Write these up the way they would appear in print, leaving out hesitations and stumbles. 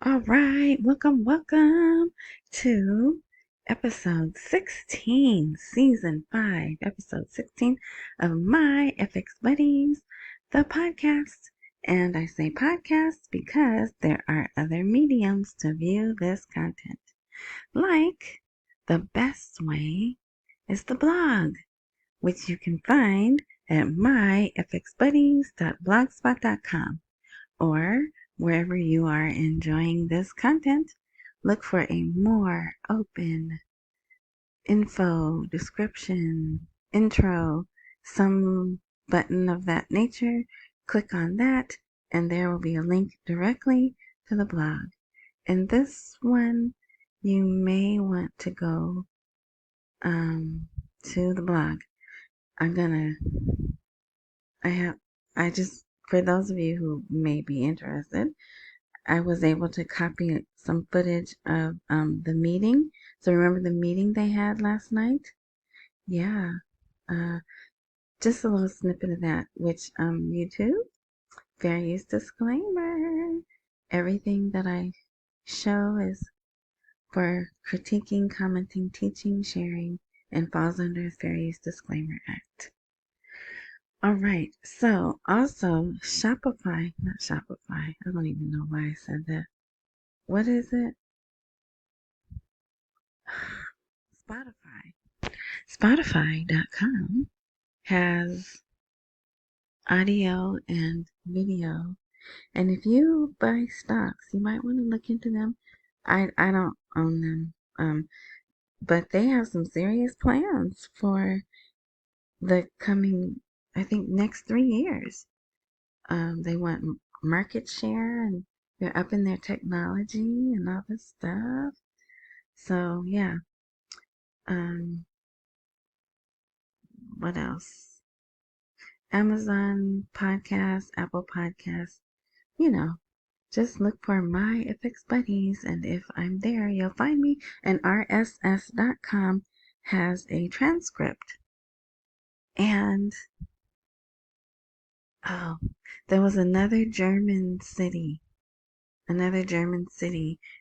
All right, welcome to episode 16, season 5, episode 16 of My FX Buddies, the podcast. And I say podcast because there are other mediums to view this content. Like, the best way is the blog, which you can find at myfxbuddies.blogspot.com, or wherever you are enjoying this content, look for a more open info, description, intro, some button of that nature. Click on that, and there will be a link directly to the blog. In this one, you may want to go to the blog. For those of you who may be interested, I was able to copy some footage of the meeting. So remember the meeting they had last night? Yeah. Uh, just a little snippet of that, which YouTube, fair use disclaimer. Everything that I show is for critiquing, commenting, teaching, sharing, and falls under the Fair Use Disclaimer Act. All right, so also not Shopify. I don't even know why I said that. What is it? Spotify. Spotify.com has audio and video. And if you buy stocks, you might want to look into them. I don't own them. But they have some serious plans for the coming, I think, next 3 years. They want market share, and they're up in their technology and all this stuff. So yeah. What else? Amazon Podcasts, Apple Podcasts. You know, just look for My FX Buddies, and if I'm there, you'll find me. And RSS.com has a transcript. And oh, there was another German city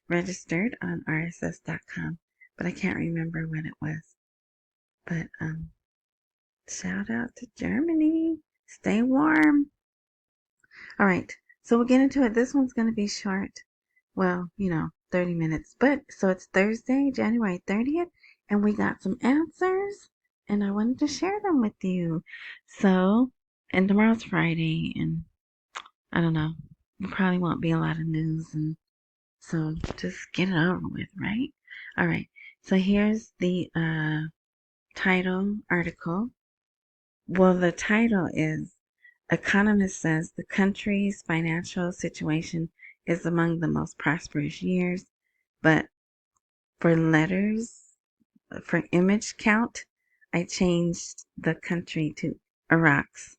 registered on RSS.com, but I can't remember what it was. But shout out to Germany. Stay warm. All right, so we'll get into it. This one's going to be short. Well, 30 minutes. But so it's Thursday, January 30th, and we got some answers, and I wanted to share them with you. So, and tomorrow's Friday, and I don't know, there probably won't be a lot of news, and so just get it over with, right? All right, so here's the title article. Well, the title is Economist says the country's financial situation is among the most prosperous years, but for image count, I changed the country to Iraq's.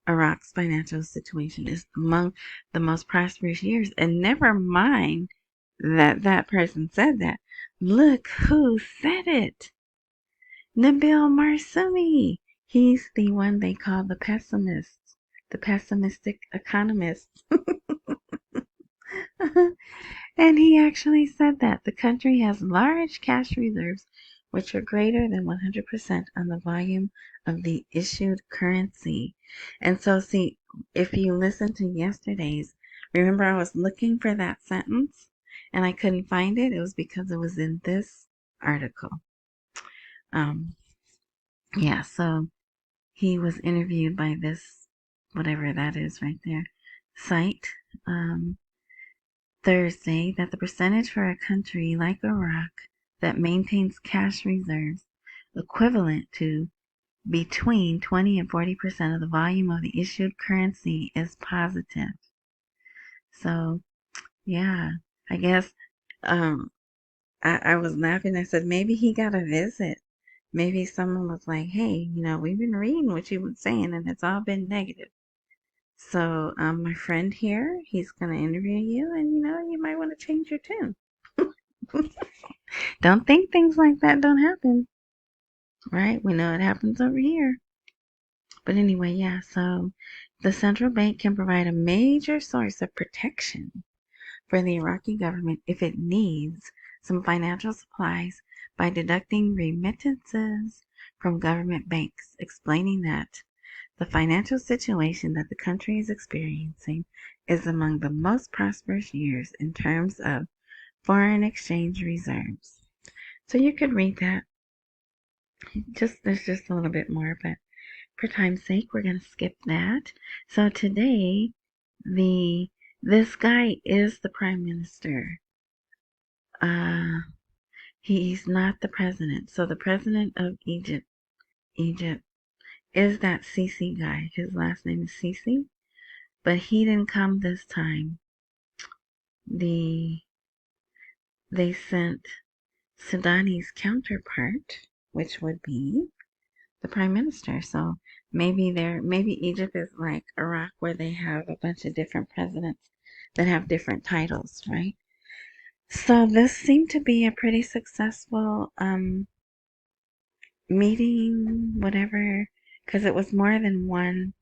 Iraq's financial situation is among the most prosperous years. And never mind that person said that. Look who said it. Nabil Al-Marsoumi. He's the one they call the pessimist, the pessimistic economist. And he actually said that the country has large cash reserves, which are greater than 100% on the volume of the issued currency. And so, see, if you listen to yesterday's, remember I was looking for that sentence and I couldn't find it. It was because it was in this article. Yeah, so he was interviewed by this, whatever that is right there, site, Thursday, that the percentage for a country like Iraq that maintains cash reserves equivalent to between 20 and 40% of the volume of the issued currency is positive. So, yeah, I guess I was laughing. I said, maybe he got a visit. Maybe someone was like, hey, we've been reading what you've been saying, and it's all been negative. So, my friend here, he's going to interview you, and, you might want to change your tune. Don't think things like that don't happen, right? We know it happens over here. But anyway, yeah, so the central bank can provide a major source of protection for the Iraqi government if it needs some financial supplies by deducting remittances from government banks, explaining that the financial situation that the country is experiencing is among the most prosperous years in terms of foreign exchange reserves. So you could read that. There's just a little bit more, but for time's sake, we're going to skip that. So today, this guy is the prime minister. He's not the president. So the president of Egypt is that Sisi guy. His last name is Sisi, but he didn't come this time. They sent Sudani's counterpart, which would be the prime minister. So maybe Egypt is like Iraq, where they have a bunch of different presidents that have different titles, right? So this seemed to be a pretty successful meeting, whatever, because it was more than one.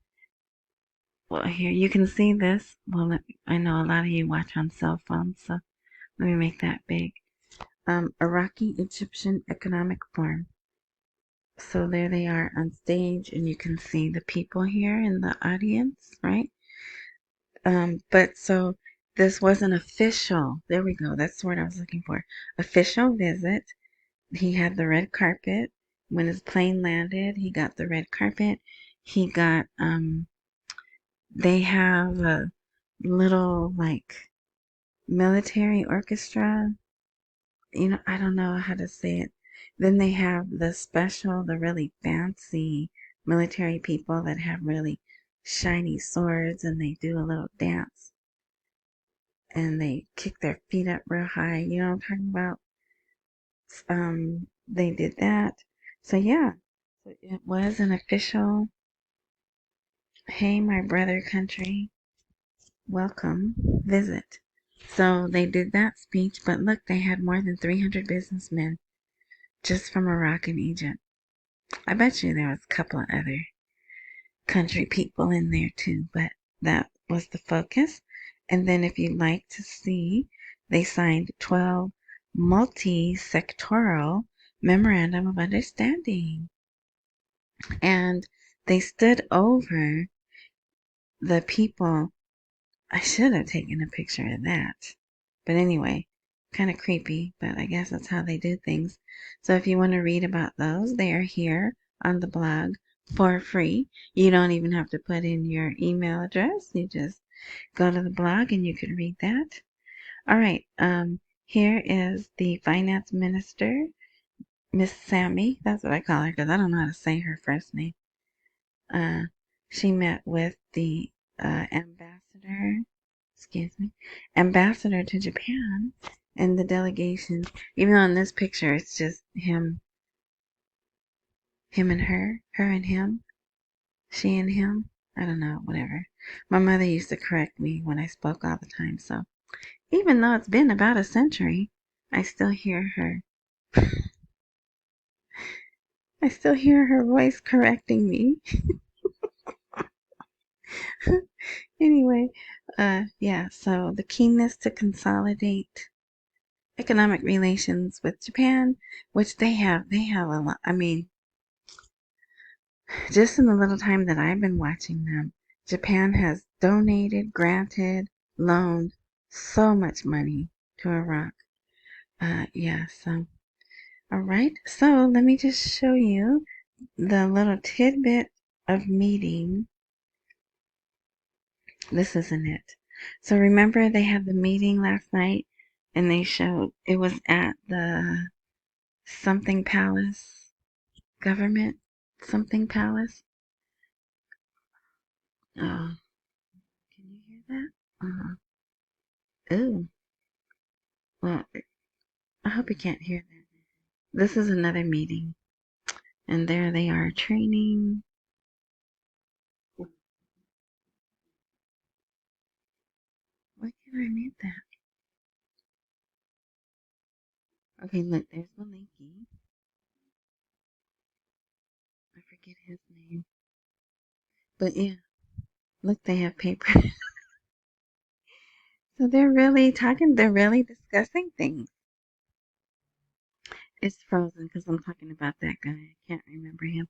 Well, here you can see this. Well, I know a lot of you watch on cell phones, so let me make that big. Iraqi Egyptian Economic Forum. So there they are on stage, and you can see the people here in the audience, right? But so this was an official, there we go, that's the word I was looking for. Official visit. He had the red carpet. When his plane landed, he got the red carpet. He got, they have a little like military orchestra. I don't know how to say it. Then they have the really fancy military people that have really shiny swords, and they do a little dance and they kick their feet up real high. You know what I'm talking about? They did that. So yeah, so it was an official, hey, my brother country, welcome, visit. So they did that speech, but look, they had more than 300 businessmen just from Iraq and Egypt. I bet you there was a couple of other country people in there too, but that was the focus. And then if you'd like to see, they signed 12 multi-sectoral memorandum of understanding. And they stood over the people. I should have taken a picture of that. But anyway, kind of creepy, but I guess that's how they do things. So if you want to read about those, they are here on the blog for free. You don't even have to put in your email address. You just go to the blog and you can read that. All right. Here is the finance minister, Miss Sammy. That's what I call her because I don't know how to say her first name. She met with the ambassador to Japan, and the delegation. Even though in this picture it's just him and her and him, she and him. I don't know, whatever. My mother used to correct me when I spoke all the time, so even though it's been about a century, I still hear her. I still hear her voice correcting me. Anyway, yeah, so the keenness to consolidate economic relations with Japan, which they have a lot. I mean, just in the little time that I've been watching them, Japan has donated, granted, loaned so much money to Iraq. Yeah, so, all right. So let me just show you the little tidbit of meeting. This isn't it. So remember they had the meeting last night and they showed it was at the something palace, government something palace. Oh, can you hear that? Ooh. Well, I hope you can't hear that. This is another meeting. And there they are training. Why can't I mute that? Okay, look, there's Malinky. I forget his name. But yeah, look, they have paper. So they're really talking, they're really discussing things. It's frozen because I'm talking about that guy. I can't remember him.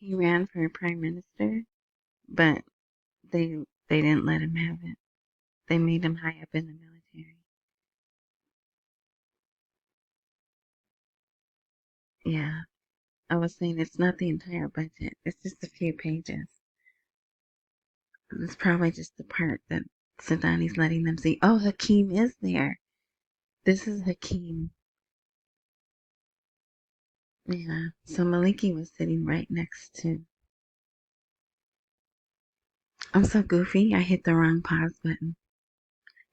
He ran for prime minister, but they didn't let him have it. They made him high up in the military. Yeah, I was saying it's not the entire budget. It's just a few pages. It's probably just the part that Sadani's letting them see. Oh, Hakeem is there. This is Hakeem. Yeah. So Maliki was sitting right next to. I'm so goofy. I hit the wrong pause button.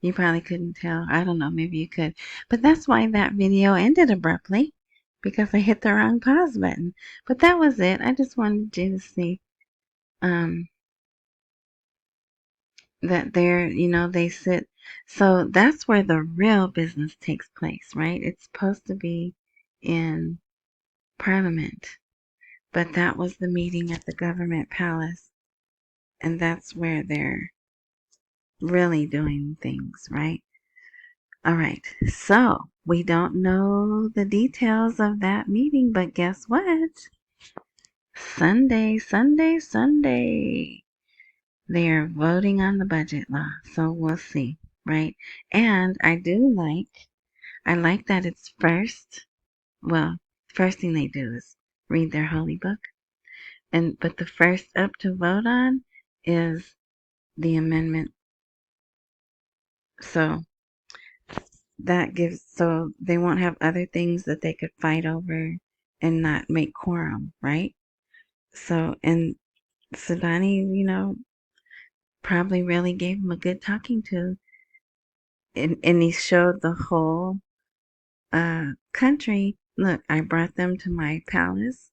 You probably couldn't tell. I don't know. Maybe you could. But that's why that video ended abruptly. Because I hit the wrong pause button. But that was it. I just wanted you to see um, that they sit. So that's where the real business takes place, right? It's supposed to be in Parliament. But that was the meeting at the government palace. And that's where they're really doing things, right? All right. So we don't know the details of that meeting, but guess what? Sunday, Sunday, Sunday. They are voting on the budget law. So we'll see, right? And I like that it's first. Well, first thing they do is read their holy book. But the first up to vote on is the amendment. So so they won't have other things that they could fight over and not make quorum, right? So, and Sudani, probably really gave him a good talking to, and he showed the whole country. Look, I brought them to my palace,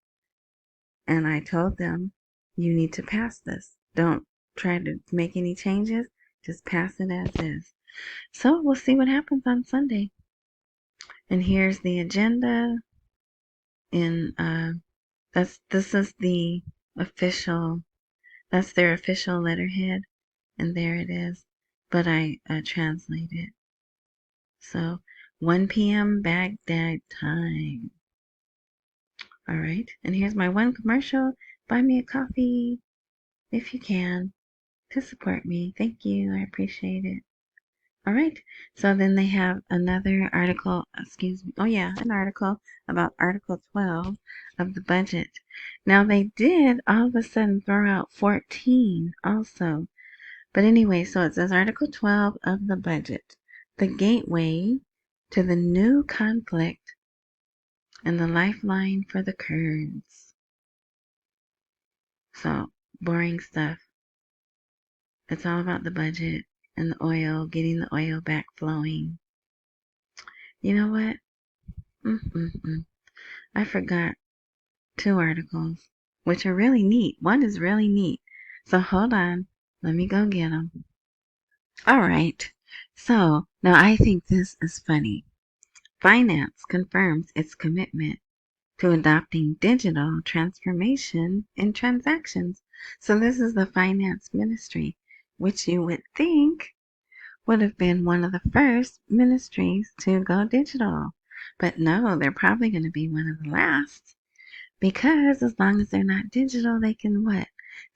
and I told them, you need to pass this. Don't try to make any changes. Just pass it as is. So we'll see what happens on Sunday. And here's the agenda. In this is the official. That's their official letterhead, and there it is. But I translate it. So 1 p.m. Baghdad time. All right. And here's my one commercial. Buy me a coffee if you can to support me. Thank you. I appreciate it. All right. So then they have another article, excuse me. Oh, yeah, an article about Article 12 of the budget. Now, they did all of a sudden throw out 14 also. But anyway, so it says Article 12 of the budget, the gateway to the new conflict and the lifeline for the Kurds. So, boring stuff. It's all about the budget and the oil, getting the oil back flowing. You know what? I forgot 2 articles, which are really neat. One is really neat. So hold on. Let me go get them. All right. So now I think this is funny. Finance confirms its commitment to adopting digital transformation in transactions. So this is the finance ministry, which you would think would have been one of the first ministries to go digital. But no, they're probably going to be one of the last. Because as long as they're not digital, they can what?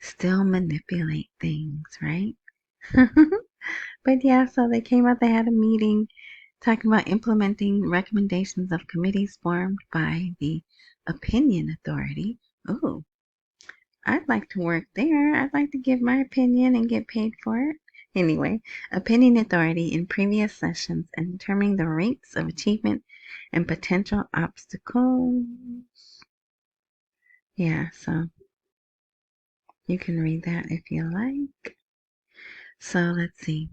Still manipulate things, right? But yeah, so they came out, they had a meeting talking about implementing recommendations of committees formed by the Opinion Authority. Ooh, I'd like to work there. I'd like to give my opinion and get paid for it. Anyway, Opinion Authority in previous sessions and determining the rates of achievement and potential obstacles. Yeah, so you can read that if you like. So let's see.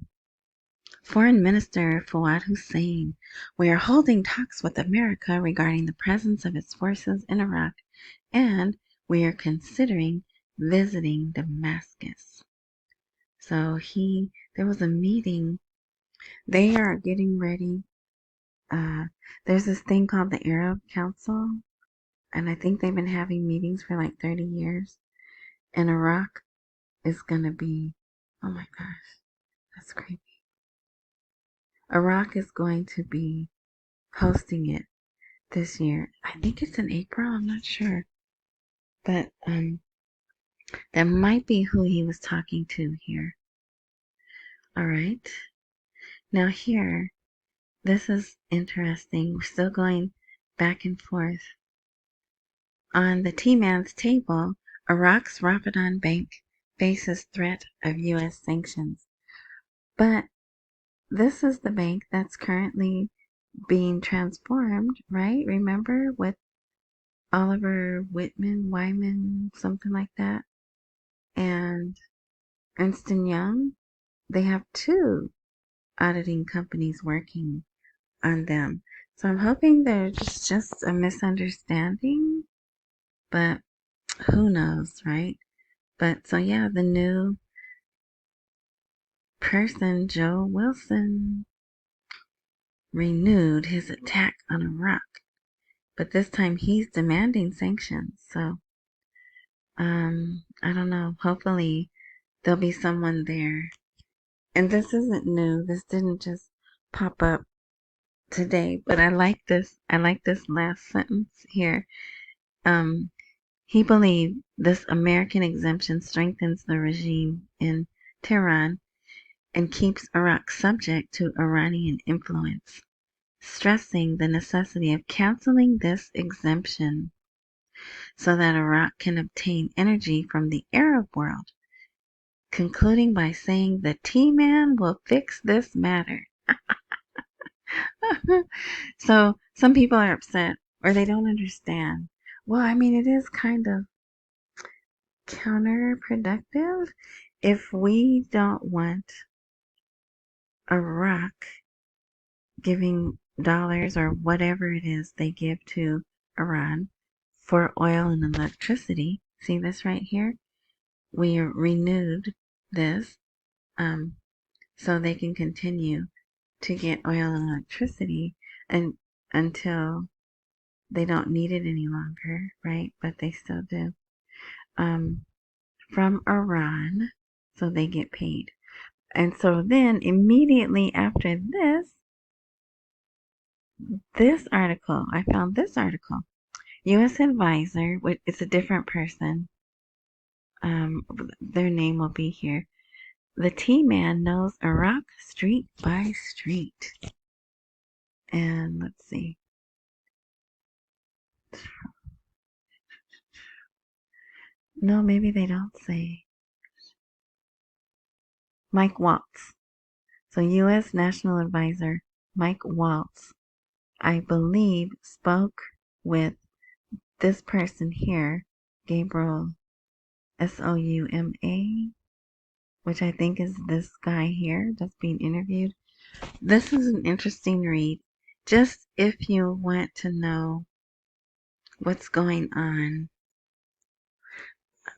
Foreign Minister Fawad Hussein, we are holding talks with America regarding the presence of its forces in Iraq, and we are considering visiting Damascus. So there was a meeting. They are getting ready. There's this thing called the Arab Council, and I think they've been having meetings for like 30 years. And Iraq is going to be, oh my gosh, that's creepy. Iraq is going to be hosting it this year. I think it's in April, I'm not sure. But that might be who he was talking to here. All right. Now here, this is interesting. We're still going back and forth. On the T-Man's table, Iraq's Rafidan Bank faces threat of U.S. sanctions. But this is the bank that's currently being transformed, right? Remember with Oliver Wyman, something like that, and Ernst & Young? They have two auditing companies working on them. So I'm hoping there's just a misunderstanding, but who knows, right? But so yeah, the new person, Joe Wilson, renewed his attack on Iraq. But this time he's demanding sanctions. So, I don't know. Hopefully there'll be someone there. And this isn't new. This didn't just pop up today, but I like this. I like this last sentence here. He believed this American exemption strengthens the regime in Tehran and keeps Iraq subject to Iranian influence, stressing the necessity of canceling this exemption so that Iraq can obtain energy from the Arab world, concluding by saying the T-Man will fix this matter. So some people are upset or they don't understand. Well, I mean, it is kind of counterproductive if we don't want Iraq giving dollars or whatever it is they give to Iran for oil and electricity. See this right here? We renewed this so they can continue to get oil and electricity and until they don't need it any longer, right? But they still do. From Iran, so they get paid. And so then immediately after this article, I found this article. U.S. advisor, it's a different person. Their name will be here. The T-Man knows Iraq street by street. And let's see. No, maybe they don't say. Mike Waltz. So U.S. National Advisor Mike Waltz, I believe, spoke with this person here, Gabriel Souma, which I think is this guy here that's being interviewed. This is an interesting read, just if you want to know what's going on.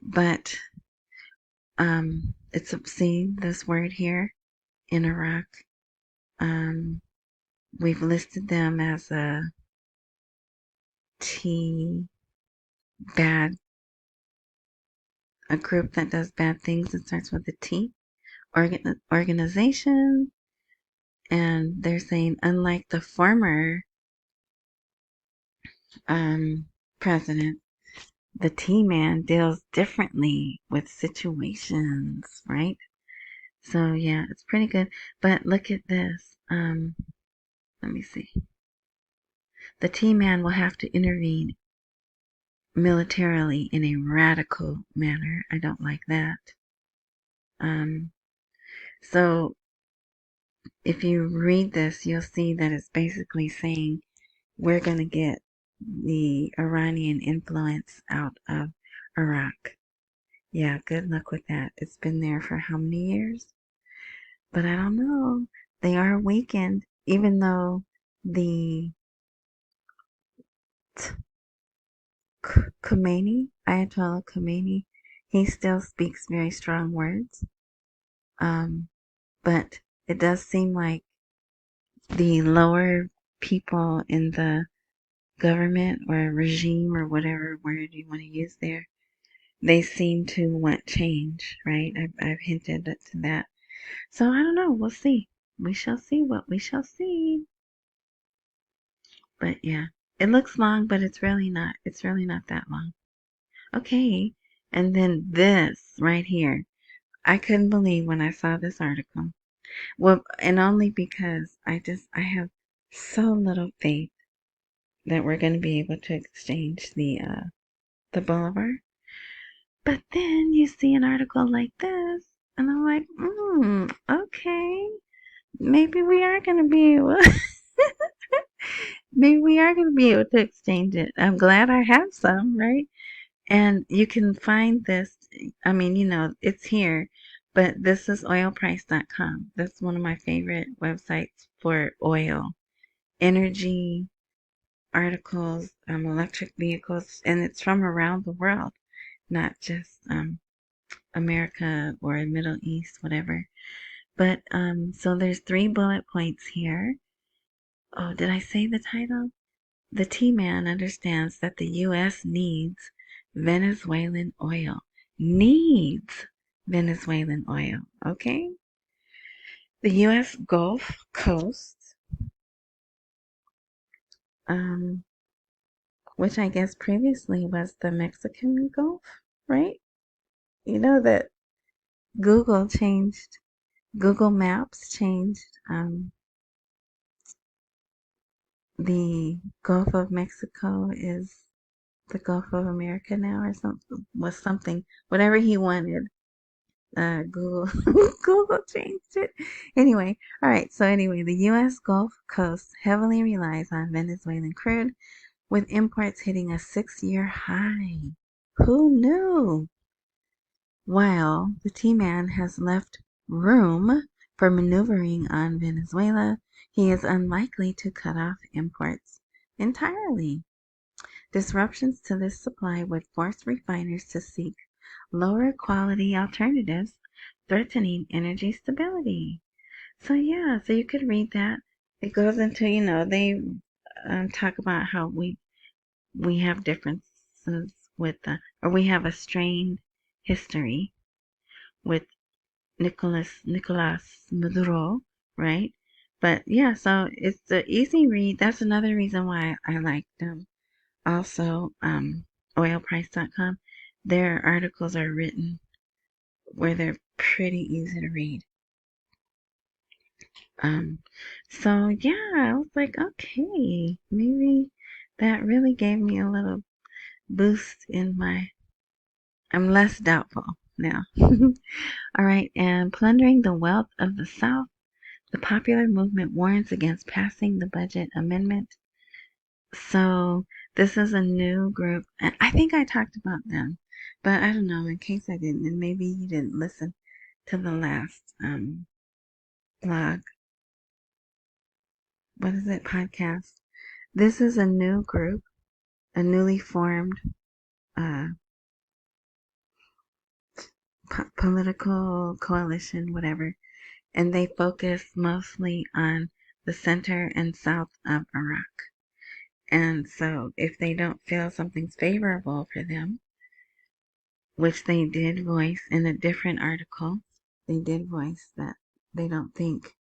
But it's obscene, this word here in Iraq. We've listed them as a bad, a group that does bad things. It starts with a T. Organization. And they're saying, unlike the former president, the T-Man deals differently with situations, right? So yeah, it's pretty good. But look at this. Let me see. The T-Man will have to intervene militarily in a radical manner. I don't like that. So if you read this, you'll see that it's basically saying we're going to get the Iranian influence out of Iraq. Yeah, good luck with that. It's been there for how many years? But I don't know. They are weakened, even though the Ayatollah Khomeini, he still speaks very strong words. But it does seem like the lower people in the government or regime or whatever word you want to use there, they seem to want change, right? I've hinted to that. So I don't know. We'll see. we shall see what we shall see. But yeah, it looks long, but it's really not. It's really not that long. Okay, and then this right here. I couldn't believe when I saw this article. Well, and only because I have so little faith that we're going to be able to exchange the boulevard. But then you see an article like this, and I'm like, okay, maybe we are going to be able, maybe we are going to be able to exchange it. I'm glad I have some, right? And you can find this. I mean, it's here, but this is oilprice.com. That's one of my favorite websites for oil, energy, articles, electric vehicles, and it's from around the world, not just America or Middle East, whatever. But so there's 3 bullet points here. Oh, did I say the title? The T-Man understands that the U.S. needs Venezuelan oil. Needs Venezuelan oil, okay? The U.S. Gulf Coast, which I guess previously was the Mexican Gulf, right? You know that Google Maps changed the Gulf of Mexico is the Gulf of America now, or something, whatever he wanted. Google Google changed it. Anyway, all right. So anyway, the U.S. Gulf Coast heavily relies on Venezuelan crude, with imports hitting a 6-year high. Who knew? While the T-Man has left room for maneuvering on Venezuela, he is unlikely to cut off imports entirely. Disruptions to this supply would force refiners to seek lower quality alternatives, threatening energy stability. So yeah, so you could read that. It goes into, they talk about how we have differences with, or we have a strained history with Nicolas Maduro, right? But yeah, so it's the easy read. That's another reason why I like them. Also, oilprice.com, their articles are written where they're pretty easy to read. So yeah, I was like, okay, maybe that really gave me a little boost I'm less doubtful now. All right, and plundering the wealth of the South, the popular movement warns against passing the budget amendment. So this is a new group, and I think I talked about them, but I don't know, in case I didn't, and maybe you didn't listen to the last blog. What is it? Podcast. This is a new group, a newly formed uh, political coalition, whatever, and they focus mostly on the center and south of Iraq. And so if they don't feel something's favorable for them, which they did voice in a different article, they did voice that they don't think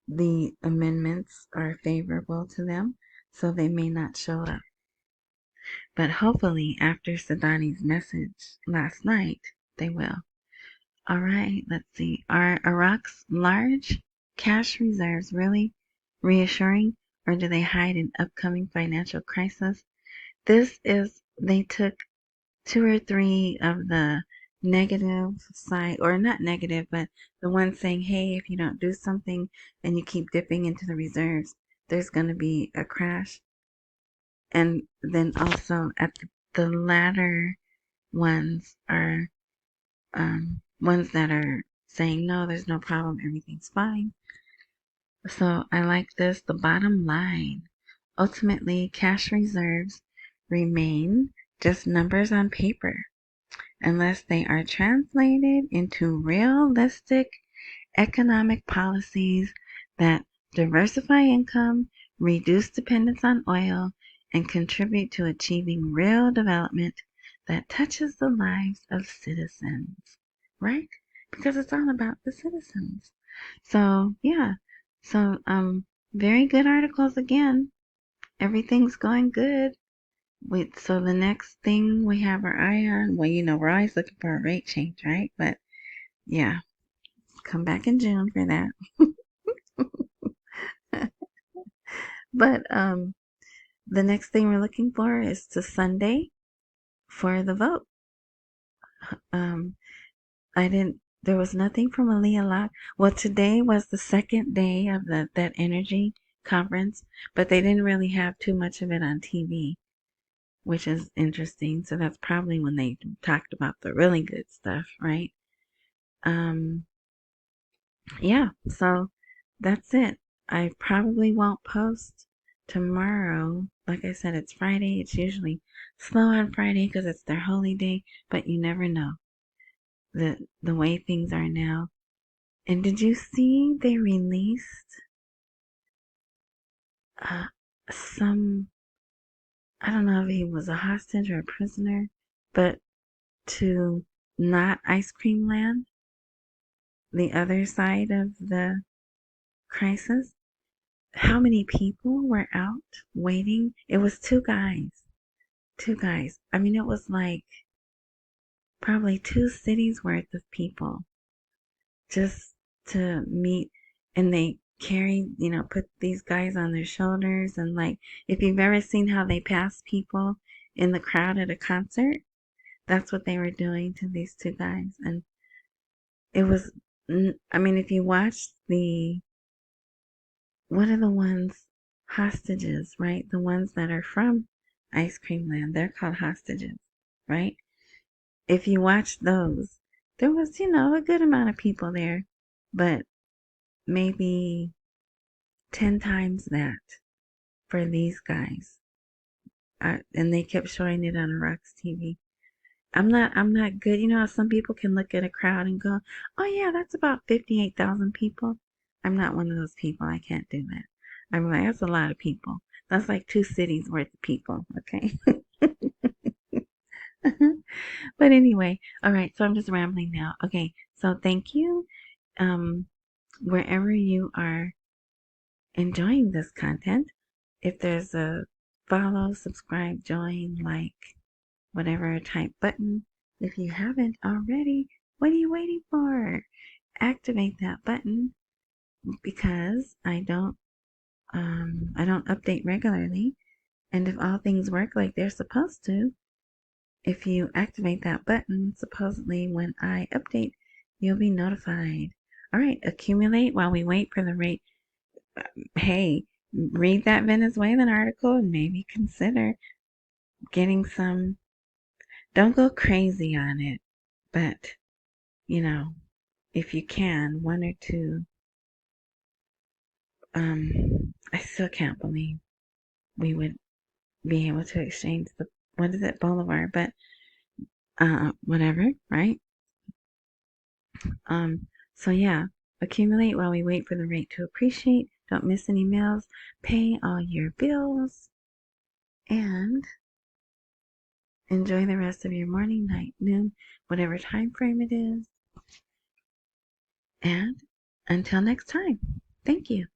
the amendments are favorable to them, so they may not show up. But hopefully, after Sadani's message last night, they will. All right, let's see. Are Iraq's large cash reserves really reassuring, or do they hide an upcoming financial crisis? They took 2 or 3 of the negative side, or not negative, but the ones saying, hey, if you don't do something and you keep dipping into the reserves, there's going to be a crash. And then also at the latter ones are ones that are saying, no, there's no problem, everything's fine. So I like this. The bottom line, ultimately, cash reserves remain just numbers on paper unless they are translated into realistic economic policies that diversify income, reduce dependence on oil, and contribute to achieving real development that touches the lives of citizens, right? Because it's all about the citizens. So yeah. So very good articles again. Everything's going good. So the next thing we have our eye on, well, we're always looking for a rate change, right? But yeah, come back in June for that. But the next thing we're looking for is to Sunday for the vote. Um, I didn't. There was nothing from Aliyah Lot. Well, today was the second day of that energy conference, but they didn't really have too much of it on TV, which is interesting. So that's probably when they talked about the really good stuff, right? Um, yeah. So that's it. I probably won't post tomorrow. Like I said, it's Friday. It's usually slow on Friday because it's their holy day, but you never know the way things are now. And did you see they released uh, some, I don't know if he was a hostage or a prisoner, but to not Ice Cream Land, the other side of the crisis? How many people were out waiting? It was two guys. Two guys. I mean, it was like probably two cities worth of people just to meet, and they carried, put these guys on their shoulders, and like if you've ever seen how they pass people in the crowd at a concert, that's what they were doing to these two guys. And it was, I mean, if you watch what are the ones, hostages, right? The ones that are from Ice Cream Land, they're called hostages, right? If you watch those, there was, a good amount of people there, but maybe 10 times that for these guys. And they kept showing it on Rock's TV. I'm not good. You know how some people can look at a crowd and go, oh yeah, that's about 58,000 people. I'm not one of those people. I can't do that. I'm like, that's a lot of people. That's like two cities worth of people. Okay. But anyway, all right. So I'm just rambling now. Okay. So thank you. Um, Wherever you are enjoying this content, if there's a follow, subscribe, join, like, whatever type button. If you haven't already, what are you waiting for? Activate that button because I don't update regularly. And if all things work like they're supposed to, if you activate that button, supposedly when I update, you'll be notified. All right, accumulate while we wait for the rate. Hey, read that Venezuelan article and maybe consider getting some. Don't go crazy on it, but if you can, one or two. I still can't believe we would be able to exchange the, what is it, Bolivar, but whatever, right? So yeah, accumulate while we wait for the rate to appreciate. Don't miss any meals. Pay all your bills and enjoy the rest of your morning, night, noon, whatever time frame it is. And until next time, thank you.